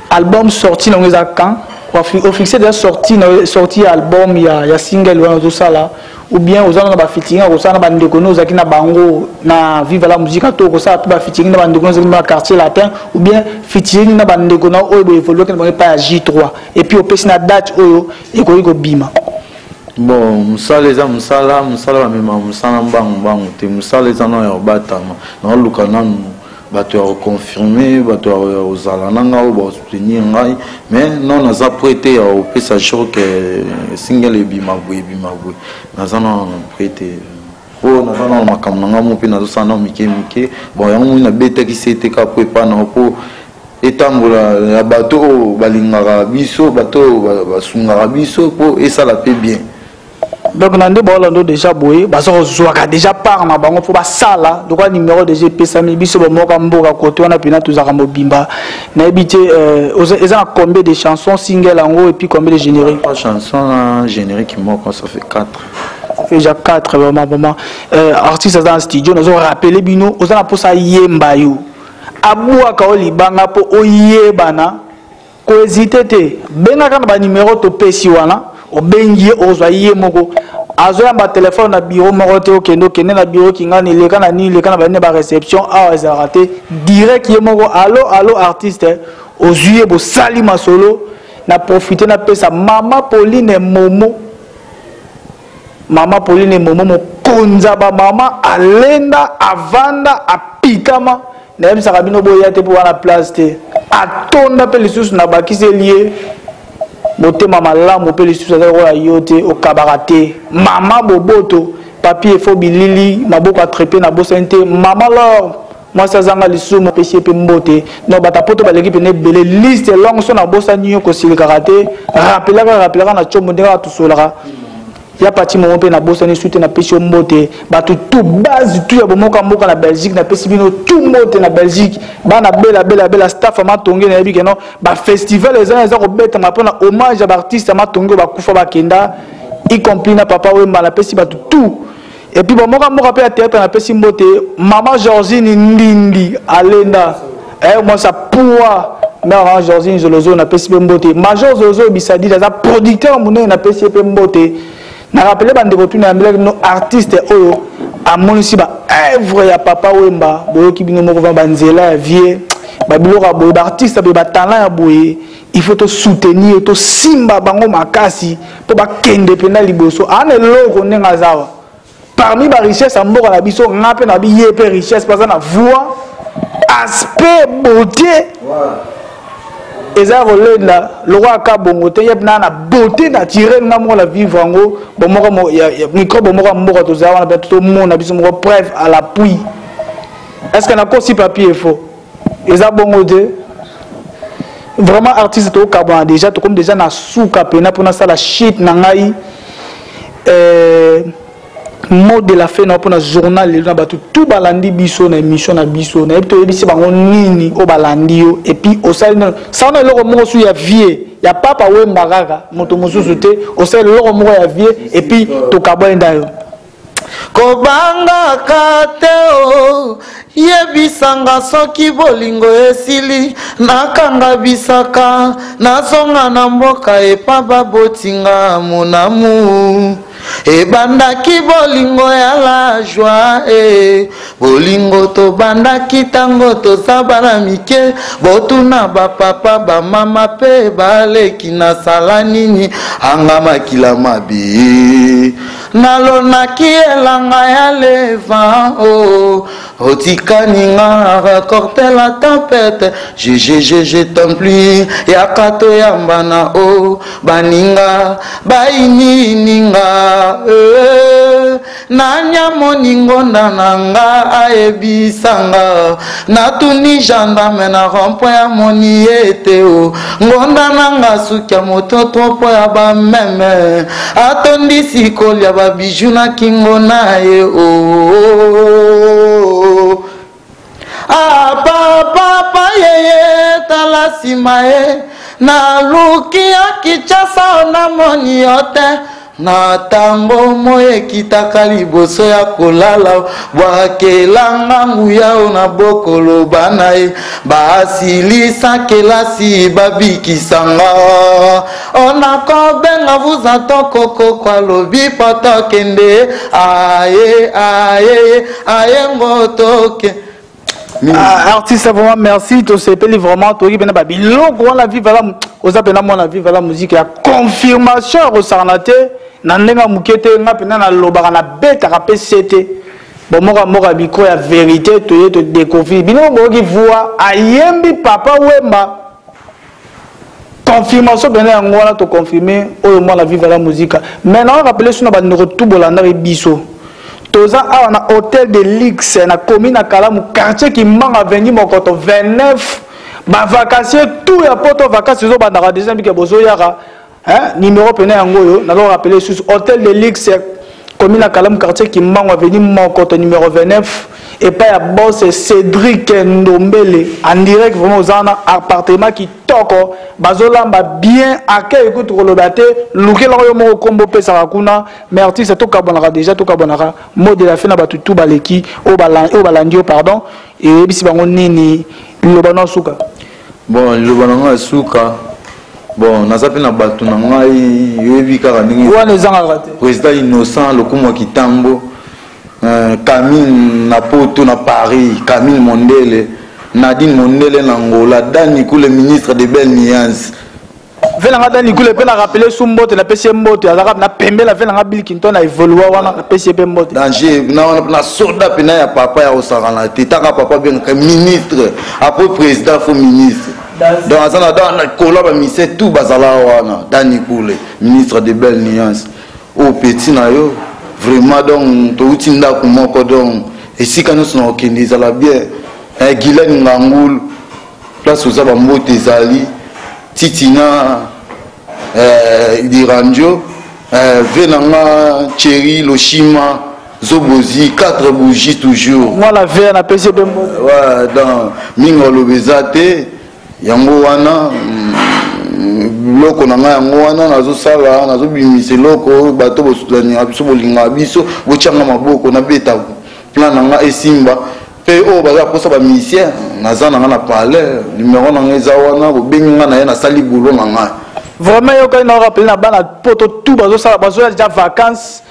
album sorti dans les quand au fixé déjà sorti album il y a single ou tout ça là ou bien aux gens ba featuring au ça na bande kono zaki na bango na vive la musique to ko ça ba featuring na bande kono na quartier latin ou bien featuring na bande kono o be évoluer que pas J3 et puis au pesi na date oyo e ko bima bon musala eza musala ba mema musala mbangu te musala eza na yo batama na luka nanu bato ya confirmer bato ya ozala nanga o ba soutenir ngai mais non naza prêté ya opesa jour que single ebima boye naza na prêté o naza na makambo nanga mo pe nazo sana mike bon yango na betaki sete ka po pa na po etambola ya bato balingaka biso bato basungaka biso po esala pe bien. Donc nande bolando déjà boye baso zoaka déjà par na bango fo ba sala donc numéro de GP sami biso bo moka mboka koto na pina tuzaka mobimba na ebité eza combien de chansons single en haut et puis combien de génériques pas chansons générique moko ça fait 4 ça fait déjà 4 vraiment artiste dans le studio nous rappeler bino ozana posa yemba yo abua ka olibanga po oyebana ko hésiter te benga kana ba numéro to pesi wana obengi ozwa yé moko azoya ba téléphone na bureau moko te okendo kende na bureau kingani leka na ni leka na ba ne ba réception a za raté direct yé moko allo artiste ozuye bo sali masolo na profiter na pesa mama Pauline Momo mo konza ba mama alenda avanda apikama na yebisa kabino boya te po wana place te atonda pe lisusu na bakise lié motema malamu pe lisusu za ko yote o kabarate mama boboto papier fo bilili maboko atreper na bosente mama lor moi ça zanga lisusu mo pesi pe mbote no bata poto baleki pe ne belé liste longue so na bosa nyo ko sili karaté rappelera na chombo ndeka tusolaka ya pati mo pe na bosa ni soute na pesi mbote batu tout base tout ya bomoka mboka na Belgique na pesi bino tout mbote na Belgique bana bela staff ma tonge na yebi keno ba festival les gens ko beta ma pona hommage à artiste ma tonge ba kufa ba kenda y compris na papa wemba na pesi batu tout et puis bomoka mboka pe ya théâtre na pesi mbote maman Georgine Ndindi alenda moi ça pourra na Georgine Zolozo na pesi mbote major Zolozo bisadi za producteur monene na pesi mbote na rappelé bande ko tuna mbele no artiste oyo amonisi ba œuvre ya papa wemba boyo kibino moko va banzela ya vie ba biloka boyo ba artiste ba talent ya boye il faut to soutenir to simba bango makasi po ba kende pena liboso ane loko nenga zawa parmi ba richesse mboka na biso ngape na biye pe richesse parce na voix aspect beauté eza rolenda le roi kabongo te yebna na beauté naturelle na mo la vivre ngo bo moko mo micro bo moko to za wana to mo na biso mo preuve à l'appui est-ce que na ko si papier faux eza bongo te vraiment artiste to kabon déjà to comme déjà na souka pena pona ça la shit na ngai mot de la fin na pona journal les na batu tout balandi biso na émission na biso na to yebisi bango nini o balandi yo et puis au sali ça na loko mo su ya vie ya papa wemba kaka moto mosusu te au sali loko mo ya vie et puis to kabwenda yo kobanga kateo yebisanga soki bolingo esili nakanga bisaka nazonga na mboka epaba botinga monamu ebandaki bolingo ya la joie bolingo to bandaki tango to sabana mike botuna ba papa ba mama pe baleki na sala nini anga makila mabe nalonaki elanga ya levant otikaninga racorte la tempête je t'en prie ya kato ya mbana baninga baini ninga nanya moningonda nanga aebisanga natuni gendarme na rompo ya moni eteo ngonda nanga sukia mototo po ya bameme atondisi kolia babiju na kingo na ye papa yeye tala sima ye na lukia kichasa na moni yote na tango moye kitaka liboso ya kolala bwakelanga nguyao na bokolo banae basilisa kelasi babikisanga ona kobenga vuza tokoko kwa lobi potokende aye ngotoke. Artiste, vraiment merci. Tu sais, vraiment, tu as babi. L'eau, la vie, voilà, aux appels à la vie, voilà, musique. Il y a confirmation au Sarnate. Nandenga mukete, nga pena na lobara na bête à PCT. Bon, mora biko ya vérité, tu te découvrir. Bino mogi voix, ayembi papa wemba. Confirmation, ben on a te confirmer. Au moins la vie, voilà, musique. Maintenant, rappelez sur notre retour bolanda et biso. Toza a un hôtel de luxe na commune à Kalamu quartier qui manque à venir mon côté 29 ba vacances tout ya poto vacances zo bandara deuxième que bozo yara hein numéro pené ngoyo na lo rappeler sur hôtel de luxe commune à Kalamu quartier qui manque à venir mon côté numéro 29 et pas ya boss Cédric Ndombele en direct vraiment aux appartement qui toko bazolamba bien accueil écoute kolobate luke la yo mo kombo pesa kuna mais artiste to kabonaka déjà to kabonaka mot de la fin na batu tout baleki o balandio pardon et bisi bango nini lobana suka bon lobana suka bon nazape na batu na ngai yebi kaka ndingi wana zanga raté président innocent lokumo kitambo Camille Napoto na Paris, Camille Mondele, Nadine Mondele Nangola, Dani Kou le ministre de Belle Nuance. Venanga Dani Kou le pe na rappeler Sumbote na PC Mbote, azaka na pembe la venanga Bill Clinton a évolué wana na PC Mbote. Danger na soda pena ya papa ya osarana tetaka papa bien ministre, après président faut ministre. Donc azana dans kola ba ministre tout bazala wana, Dani Kou le ministre de Belle Nuance. Au petit na yo vraiment donc to utinda ko moko donc et si quand nous sommes okende za la bien Guylaine Ngangoul place aux abambote zali titina diranjo venanga Thierry Loshima Zobozi 4 bougies toujours moi la veille na PC Bembo ouais dans mingolo bezate yango wana loko na ngai yango wana nazosala nazobimisa eloko bato bosulanira biso bolinga biso botyanga maboko nabeta plan na ngai esimba mpe oyo baza kosa bamusicien naza na ngai na palais numero na ngai eza wana bobengi ngai na ye nasali bulo na ngai vraiment yokai na rappele na bana poto tout bazosala bazoya déjà vacances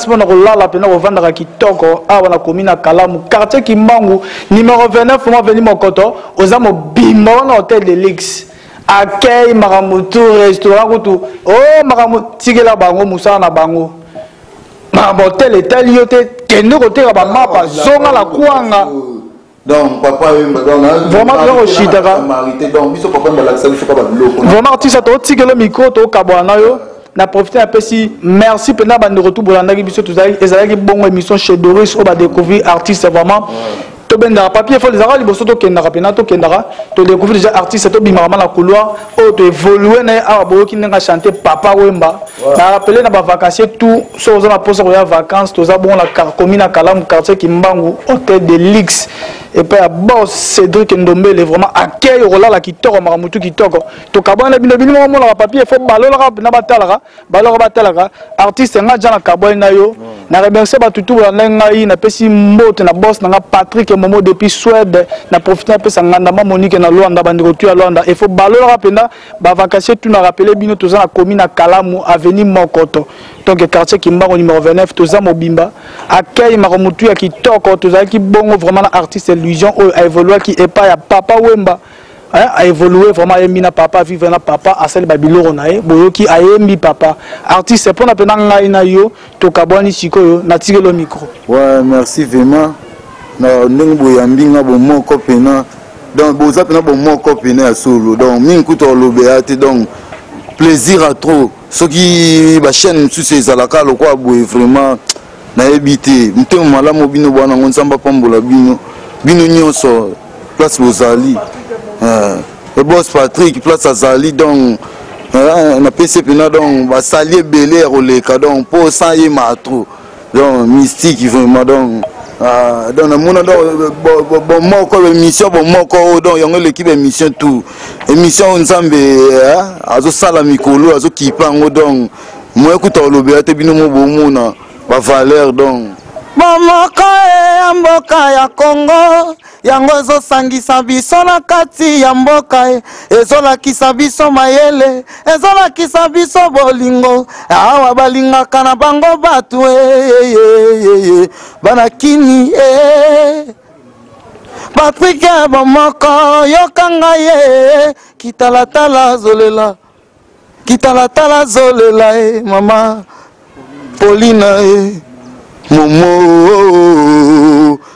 mpona kolala mpena kovandaka kitoko awa na commune ya Kalamu quartier Kimbangu numéro 29 mo veni mokoto oza mobimba wana hôtel de luxe accueil maramutu restaurant kutu oh maramutu tikela bango musala na bango hotel etali yo te kende koteka bamapa zonga la kwanga donc papa vraiment vraiment artiste to tikela micro to kabwana yo na profiter un peu si merci pendant bande retour bolandaki biso tozali ezalaki bongo émission chez Doris on va découvrir artiste vraiment to benda papier il faut les avoir liboso to kendaka pena to kendaka to découvrir déjà artiste to bimama na couloir o to évoluer na a boki nga chanter papa wemba na rappeler na ba vacances tout so za na posa ko ya vacances to za bon la commune à Kalamu quartier Kimbangu hôtel de luxe et puis à boss Cédric Ndombele vraiment accueil rola la kitoko maramutu kitoko to kabana bino bino mo la papier il faut balola na batalaka artiste nga jana kabona na yo na remercier ba tutu na ngai na pesi mbote na boss na Patrick Momo depuis Suède na profiter un peu sanganda Monique na Luanda bandiko tu à Luanda il faut balola pena ba vacances tout na rappeler bino to za na commune à Kalamu avenue Mokoto donc quartier Kimbangu numéro 29 to za mobimba accueil maramutu ya kitoko to za ki bongo vraiment na artiste illusion a évolué qui est pas ya papa wemba a évolué vraiment Emina papa vivre na papa à celle babiloro nae boyoki ayembi papa artiste pour na pena ngai na yo to kabwani sikoyo na tigelo micro ouais merci vraiment na ndenge boyambi nga bomoko pena donc boza pena bomoko pena ya solo donc mingi kuto lobéate donc plaisir à trop soki ba chaîne mosusu ezalaka lokwa boye vraiment nayebi te motema malamu bino bwana ngo nzambe apambola bino nyonso place bozali le boss Patrick place azali donc na pese pena donc basali ebele roleka donc po sans ye matro donc mystique vraiment donc namona donc bon moko émission bon moko donc yango l'équipe émission tout émission nzambe azosala mikolo azokipa ngo donc moi écoute olobe te bino mo bomona ba valeur donc bomoko ya mboka ya Congo yango ezosangisa biso na kati ya mboka ezolakisa biso mayele ezolakisa biso bolingo awa balingaka na bango batu banakini Patrick bomoko yokanga ye kitalatala zolela mama Pauline Momo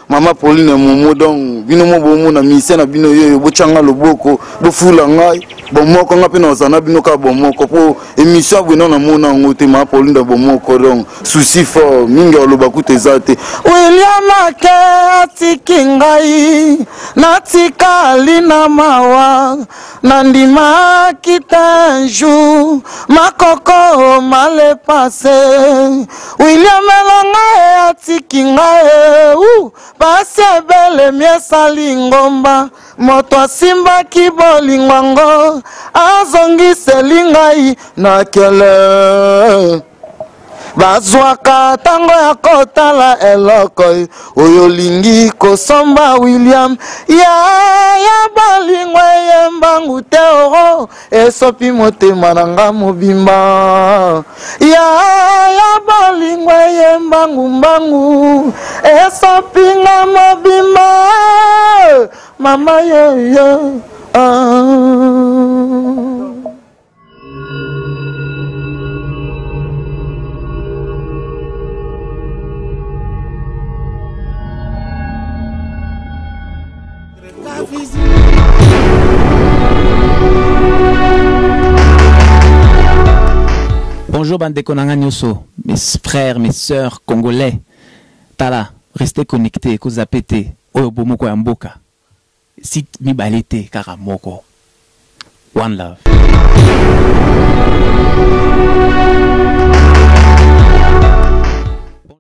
Mama Pauline Momo donc bino mo bomo na mission na bino yo bochanga loboko bofula ngai bomoko nga pena ozana bino ka bomoko po émission bino na mona ngote Mama Pauline bomoko donc souci fort mingi oloba kutezate William ake atiki ngai natika lina mawa nandima kitanju makoko male passé William elanga atiki ngai pasi ebele miesali ngomba moto asimba kibolingwango azongiseli ngai na kele bazwaka tango ya kotala eloko oyo lingi kosomba William ya balingwe yembangu te oro esopi motema nanga mobimba ya balingwe yembangu mbangu esopi nga mobimba mama yo Bonjour bandeko nanga nyoso, mes frères, mes sœurs congolais. Tala, restez connectés, kozapete, oyo bomoko ya mboka. Sit mibalete kaka moko. One love.